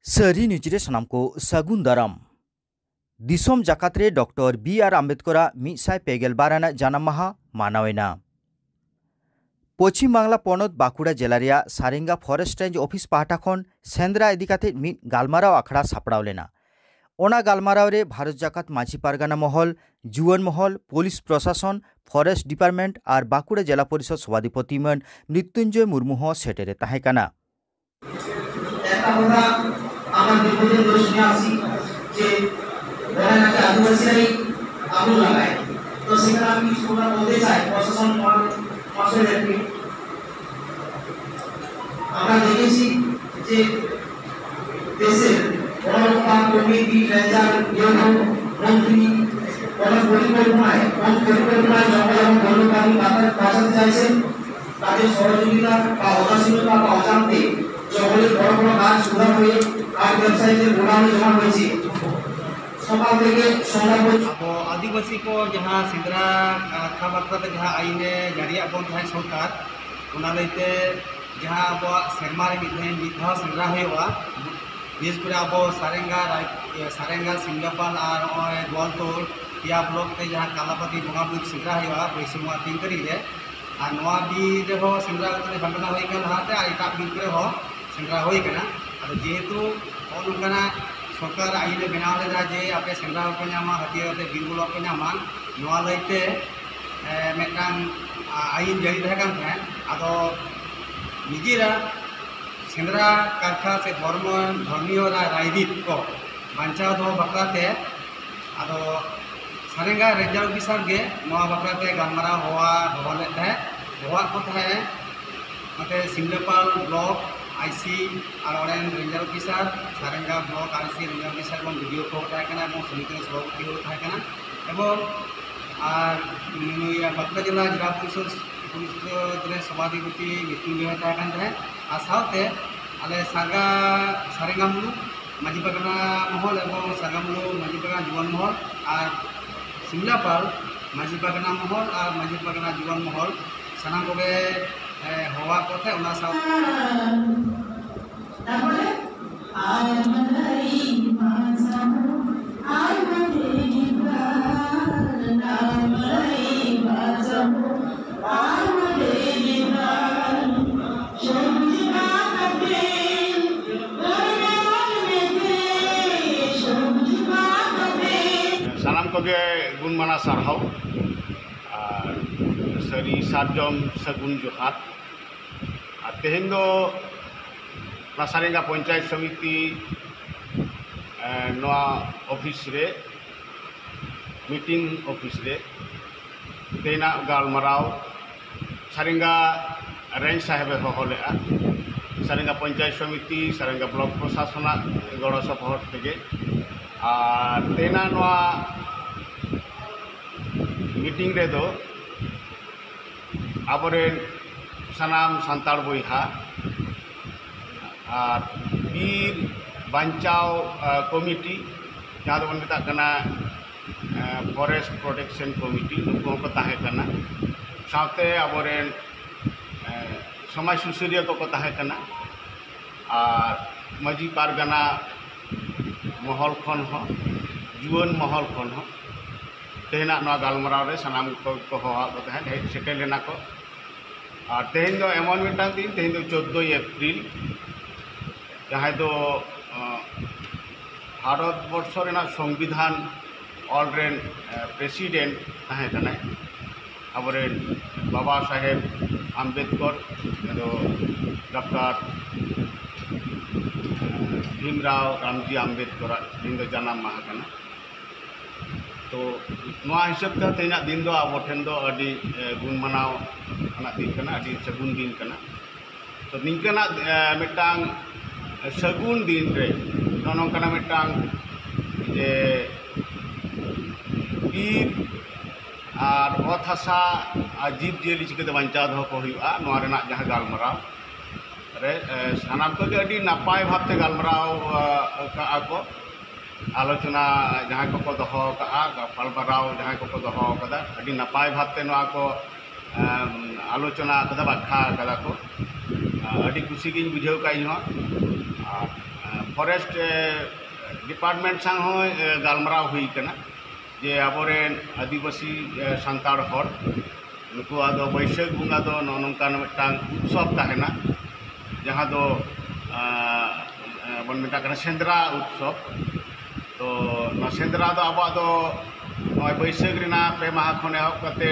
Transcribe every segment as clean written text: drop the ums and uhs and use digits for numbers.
सरी निजरे सनाम को सगुन दाराम दिसोम जाकात रे डॉक्टर बी.आर. आम्बेडकरा 154 जानाम माहा मानावेना पश्चिम बांगला पनत बाकुड़ा जिला रेया सारेंगा फरेस्ट रेंज ऑफिस पाहटा खन सेंद्रा इदी काते मिद गालमाराव आखड़ा सापड़ाव लेना। ओना गालमाराव रे भारत जाकात माझी पारगाना महल, जुवन महल, पुलिस प्रशासन, फरेस्ट डिपार्टमेंट और बाकुड़ा जिला परिषद सभाधिपति मन मृत्युंजय मुर्मू हो सेटेरे ताहेकाना। আমার দীর্ঘদিন ধরে শুনে আসছি যে ওরা নাকি আদিবাসীরাই আগুন লাগায়। তো সেখানে আমি কিছু কথা বলতে চাই প্রশাসন মহাশয়দেরকে। আমরা দেখেছি যে দেশের বড় কমিটি রেঞ্জার মন্ত্রী পরিকল্পনায় জঙ্গল এবং বন্যপ্রাণী বাঁচাতে চাইছেন, তাদের সহযোগিতা বা উদাসীনতা বা অজান্তে জঙ্গলের বড় বড় গাছ উধার হয়ে আর ব্যবসায়ীদের গোডাউনে জমা হয়েছে। সকাল থেকে সন্ধ্যা পর্যন্ত अब आदिवासी को जहाँ सेंद्रा का बारे जहाँ आईने जारी बन तहन सरकार लैते जहाँ अब सेरमा मिधा सेंद्रा हुआ विशेषकर अब सारेंगा सिंगापाल और गोलतोड़ या ब्लॉक ते जहाँ कालापाती बंगा बुक सेंद्रा हुआ बैसुआ 3 तारीख और बीर सेंद्रा घटना होकर लहाते और एट बीर को सेंद्रा होना। जेहेतु नौकाना सरकार आईन बनाव लेदा जे आपे सेंद्रा को नामा हथियार बीर बोलो को नामा लैते मेटांग आईन जारी तहन आदो निजेरा सेंद्रा कारखा से धर्मीय राजनीत को बांचाव दो बाखराते आदो सारेंगा रेंजर ऑफिसर के बाखराते गालमाराव हवा लेते हवा को तहे मते सिमलेपाल ब्लॉक आईसी और ranger officer Saranga block IC ranger officer को वीडियो को समिति सभापति और बांकुड़ा जिला जिला परिषद सभाधिपति मृत्युंजय और साथे आले सारेंगा मुलुक माझी पारगाना महल और सारेंगा मुलुक माझी पारगाना जुवन महल और सिमलापाल माझी पारगाना महल और माझी पारगाना जुवन महल सानाम को हवा को सानाम को गुणमाना सारहाव सरी सारजम सगुन जोहार तेहन दो सारेंगा पंचायत समिति ऑफिस रे मीटिंग ऑफिस रे तेना गालमाराव सारेंगा रेंज साहेब होले सारेंगा पंचायत समिति सारेंगा ब्लॉक प्रशासन गड़ सपोर्ट तेगे और तेना मीटिंग रे दो आबरेन सानाम सान्ताड़ बयहा और बीर बांचाव कमिटी जहाँ दो मेता फॉरेस्ट प्रोटेक्शन कमिटी नुकु को ताहेकना साथे आबरेन समाज सुसरिया को ताहेकना और माझी पारगाना महल खन हो जुवन महल खन हो तेहना गालमाराव रे सानाम को हवा को तहन सेटेल लेना को और तेहन दो एमन मिटांग दिन तेहन दो 14 एप्रिल जहाँ दो भारत वर्ष रेना संविधान ऑलरेन प्रेसिडेंट तहन आबरेन बाबा साहेब आम्बेडकर दो डॉक्टर भीमराव रामजी आम्बेडकर दिन दो जानाम माहा कना। तो हिसाब से तेना दिन दो अब ठेन दो अड़ी गुण मानाव दिन कना अड़ी सगुन दिन कना। तो निंकना मिटांग सगुन दिन रे नोनोंकना मिटांग जे बीर और अत हासा जीव जियली चिकाते बांचाव दो को हुआ नोआ रेना जहाँ गालमाराव रे सानाम को अड़ी नापाय भावते गालमाराव का को आलोचना जहाँ को दहो गपालमाराव जहाँ को दहो अड़ी नापाय भावते नोआ को आलोचना बाखा को अड़ी खुशी गिन बुझाव का फॉरेस्ट डिपार्टमेंट संग हो गालमराव हुई कना जे आबोरेन आदिवासी सांताड़ हर नुकु आदो बैसाख बुंगा दो नोनकान मिटांग उत्सव ताहेना जहां दो बन मिटा सेंद्रा उत्सव तो सेंद्रा दो अब दो नय बैसाख रिना पे माह खन एहब कते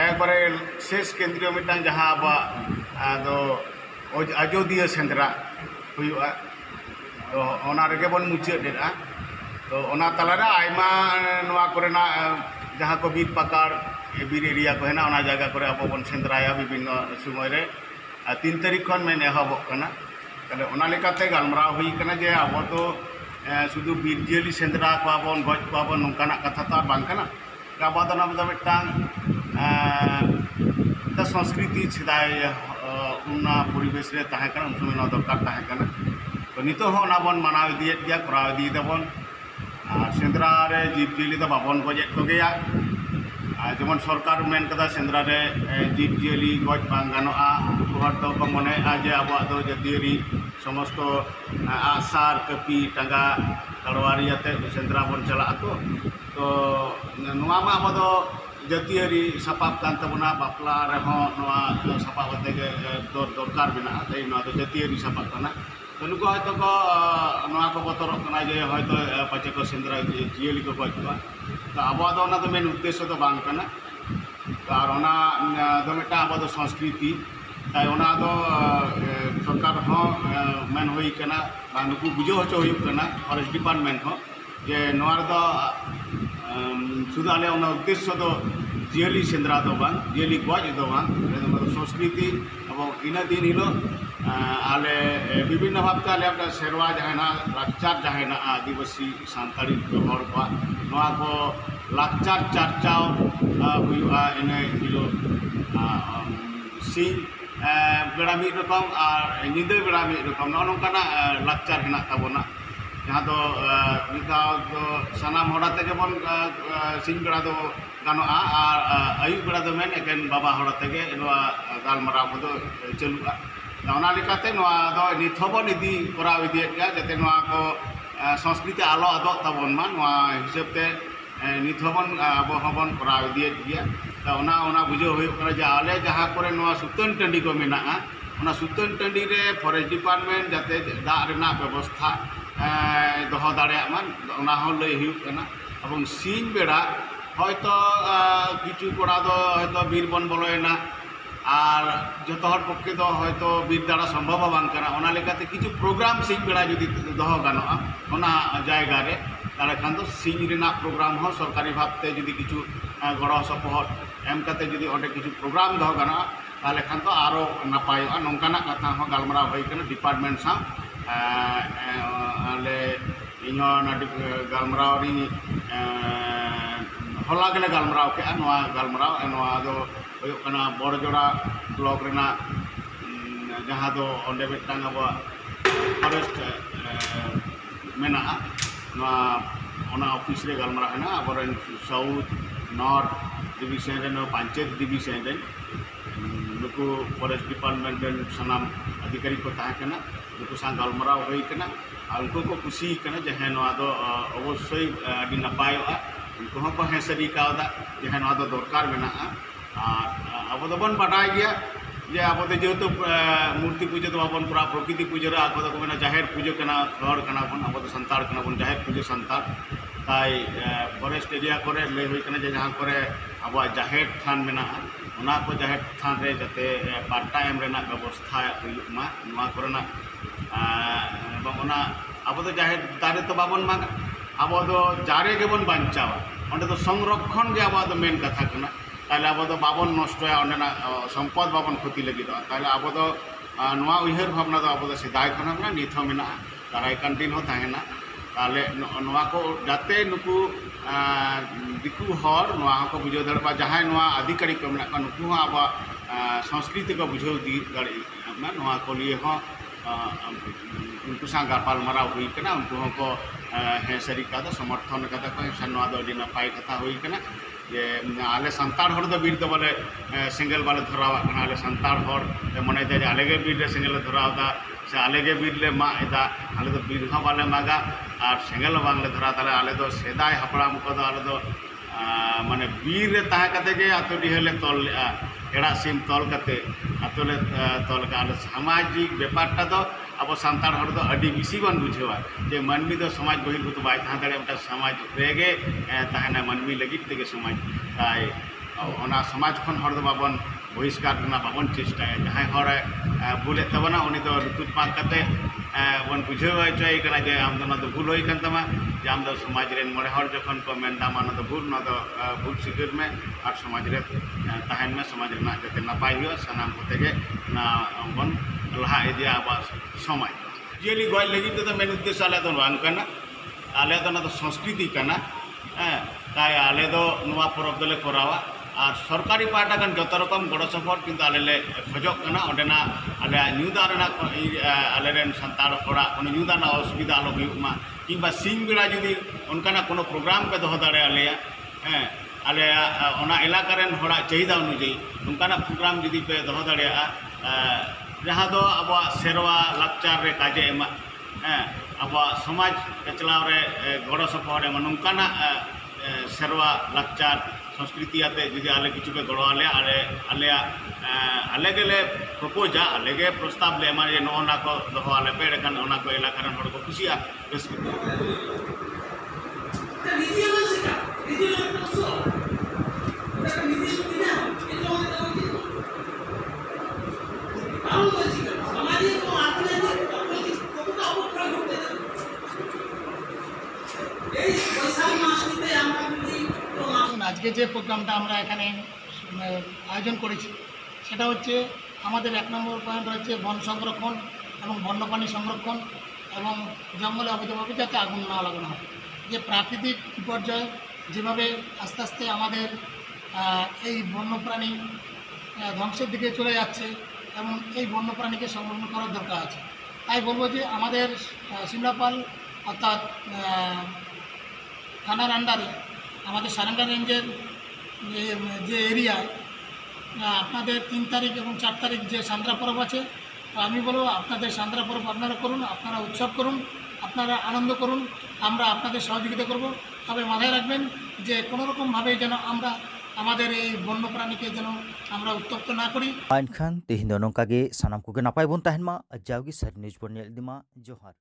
एक बारे शेष केंद्रीय मिटांग जहां अब आदो अयोध्या सेंद्रा हुआ तो ओना रेगे बन मुचाद देना तो ओना तलारे आयमा नोआ कोरेना जहां को बीर पकार बीर एरिया को हेना ओना जगह करे अब बन सेंद्राया विभिन्न समय रे 3 तारीख खन में एहबक कना तले ओना लेकाते गालमराव हुई कना जे अब तो शुधु बीर जियली सेंद्रा को बन गज को बन नोंकाना कथा तो बांग कना अब तो ना मिटांग संस्कृति सेदाय उना परिवेश रे ताहे कना उन समय ना दरकार ताहे कना तो नितो हो ना बन मनाव इदियेत गया कराव इदी दबन सेंद्रा रे जीव जियली तो बाबन गजेत को गया जेमन सरकार मेन कदा सेंद्रा रे जीव जियली गज बांग गानोआ हर तो को मने जे आबो दो जतियरी समस्त आसार कपी टांगा तलवारी आते सेंद्रा बन चला तो नोआ मा आबो दो जतियरी सपाब कान तबना बापला रे हो नोआ सपाब आते के दरकार बिना तै नोआ दो जतियरी सपाब काना तो नुको हयतो को नोआ को बतरक कना जे हयतो पाचे को सेंद्रा जियली को गज को तो आबो दो ना तो मेन उद्देश्य तो बांग कना और ओना दो मिटा आबो दो संस्कृति ताई ओना दो सरकार हो मेन होई कना बा नुकु बुझो हचो हुई कना फॉरेस्ट डिपार्टमेंट हो जे नोआ दो शुद्ध आले ओना उद्देश्य दो जियली सेंद्रा दो बांग जियली गज दो बांग संस्कृति अब इन दिन हिलो आले विभिन्न भावते आले अपना सेरवा जहाना लाचार जहाना आदिवासी सानताड़ी हर को नोआ को लाचार चर्चाव हुआ इन हिलो सी बेड़ा मिद रकम और निदे बेड़ा मिद रकम नोंकाना लाचार हेना ताबोना जहाँ तो मिदाव तो सानाम होड़ाते जेबन सिंह बेड़ा दो गानोआ और आयुब बेड़ा दो मेन एकेन बाबा होड़ाते गे नोआ गालमराव को चलुआ ओना लेकाते नोआ दो निथबन इदी कराव इदियेत गया जाते नोआ को संस्कृति आलो आदोग ताबन मा नोआ हिसाब ते निथबन अब हबन कराव इदियेत गया तो ओना बुझो हुई कना जे आले जहां करे नोआ सुतन टंडी को मेनाआ ओना सुतन टंडी रे फॉरेस्ट डिपार्टमेंट जाते दा रेना व्यवस्था दोहो दाड़े मान ओना हो लई हुई कना एवं सिंह बेड़ा हयतो किछु कोड़ा दो हयतो बीर बन बोलोयना और जो पक्षे तो हयतो बीर दाड़ा सम्भव बांग कना ओना लेकाते किछु प्रोग्राम सिंह बेड़ा जुदी दोहो गानोआ ओना जायगा रे ताले खान तो सिंह रेना प्रोग्राम हो सरकारी भावते जुदी किछु गड़ो सपोहट एम काते जुदी ओडे किछु प्रोग्राम दोहो गानोआ ताले खान तो आरो नापायोआ नोंकाना कथा हो गालमराव होई कना डिपार्टमेंट सा आले इनो ना गालमराव री हला गले गालमराव के नोआ गालमराव नोआ दो हुयुग कना बड़जोड़ा ब्लॉक रेना जहां दो ओंडे मिटांग अब फॉरेस्ट मेना नोआ ओना ऑफिस रे गालमराव हेना अबरेन साउथ नॉर्थ डिविजन रे पंचायत डिविजन रे नुकु फॉरेस्ट डिपार्टमेंट रे सनाम अधिकारी को ताहे कना नुकु सा गालमराव होई कना उनको को खुशी कना जे हे नोआ दो अवश्य अभी नपायोआ उनको को हेसरी कावदा जे हे नोआ दो दरकार मेना अब तो बन बाडाय गया जे अब तो जेहेतु मूर्ति पूजा तो बाबन पूरा प्रकृति पूजा रे आको तो मेना जाहिर पूजा कना घर कना बन अब तो संताड़ कना बन जाहिर पूजा संताड़ ताई फॉरेस्ट एरिया करे ले हुई कना जे जहां करे अब जाहिर थान मेना ओना को जाहिर थान रे जते पाटा एम रेना व्यवस्था हुई मा नोआ करना ओना अब तो जाहिर दारे तो बाबन मांगा अब तो जारे के बन बांचावा ओंडे तो संरक्षण गे अब तो मेन कथा कना ताले अब तो बाबन नष्टया ओंडेना सम्पद बाबन क्षति लगी ताले अब तो नोआ उयहर भावना तो अब तो सिदाय खना मेना निथ मेना दाराय कान दिन हो ताहेना ताले नोआ को जाते नुकु दिकु हर नोआ को बुझो दरबा जहां नोआ अधिकारी को मेना नुकु अब संस्कृति को बुझो दी दाड़े नोआ को लिए हो उनको सा गापाल माराव हुई कना उनको को हेसरी का समर्थन कथा को नोआ दो अडी नपाय कथा हुई कना जे आले सांताड़ हर दो बीर दो बोले सेंगल बाले धरावा कना आले सांताड़ हर मने जे आले गे बीर रे सेंगल धरावदा से आले गे बीर ले मा एदा आले दो बीर हा बाले मागा और सेंगल बांगले धरा ताले आले दो सेदाय हपड़ाम को दो आले दो माने बीर रे ताहे कते गे आतो डिहले तोल एड़ा सिम तोल कते आतोले तोल का आले सामाजिक व्यापारटा दो अब सांताड़ हर दो अडी बिसी बन बुझेवा जे मानवी दो समाज बहिर्भूत बाय ताहे दाड़े मटा समाज रेगे ताहेना मानवी लगित तेगे समाज ताई ओना समाज खन हर दो बाबन बहिष्कार ना बाबन चेष्टाया जहां हर भूले तबना उनी दो लुतुत पाक कते बन बुझेवा चाय कना जे आम दो ना दो भूल होई कन तमा जे आम दो समाज रेन मोड़े हर जखन को मेनदा मान दो भूल ना दो भूल सिगर में और समाज रे ताहेन में समाज रे ना जते नापाय हो सनाम कोतेगे ना बन लहा इदिया आबा समय जेली गय लगी तो मेन उद्देश्य आले दो बांग कना आले दो ना तो संस्कृति कना ताई आले दो नुवा परब दले करावा और सरकारी पाटा कन जत रकम गड़ सपोर्ट किंतु आले ले खोजक कना ओडेना आले न्यूदा रेना आले रेन संताड़ होड़ा कोनो न्यूदा ना असुविधा आलो हुयुमा किंबा सिंग बेड़ा जुदी उनकाना कोनो प्रोग्राम पे दोहो दाड़े आलेया आले ओना इलाका रेन होड़ा चाहिदा अनुयायी उनकाना प्रोग्राम जुदी पे दोहो दाड़ेया जहाँ दो अब सेरवा लाचार रे काजे एमा अब समाज कचलाव रे गड़ सपोर्ट एमा नोंकाना सेरवा लाचार संस्कृति आते जुदी आले किछु पे गड़ो आले आले आले गेले प्रपोजा आले गे प्रस्ताव ले एमा जे नोना को दोहो आले पेड़ कन ओना को इलाका रन हड़ को खुशिया रस्क आज के जो प्रोग्रामटा আমরা এখানে আয়োজন করেছি সেটা হচ্ছে আমাদের 1 নম্বর পয়েন্ট হচ্ছে বন সংরক্ষণ এবং বন্যপ্রাণী সংরক্ষণ এবং জঙ্গলে অবৈধভাবে যাতে আগুন না লাগানো হয় যে প্রাকৃতিক বিপর্যয় যেভাবে আস্তে আস্তে আমাদের এই বন্যপ্রাণী ধ্বংসের দিকে চলে যাচ্ছে এবং এই বন্যপ্রাণীকে সংরক্ষণ করার দরকার আছে তাই বলবো যে আমাদের সিমলাপাল অর্থাৎ থানার আন্ডারে আমাদের সারেঙ্গা রেঞ্জের যে এরিয়ায় আপনাদের 3 তারিখ এবং 4 তারিখ যে সান্দ্রা পরব আছে তো আমি বলবো আপনাদের সান্দ্রা পরব আপনারা করুন আপনারা উৎসব করুন আপনারা আনন্দ করুন আমরা আপনাদের সহযোগিতা করব তবে মাথায় রাখবেন যে কোনো রকমভাবে যেন আমরা আমাদের এই বন্যপ্রাণীকে যেন আমরা উত্তপ্ত না করি আইন খান তেহিন নংকাগে সানাম কুগে নাপাই বন তাহেন मा जावगी सर न्यूज पर नेल दिमा जोहार।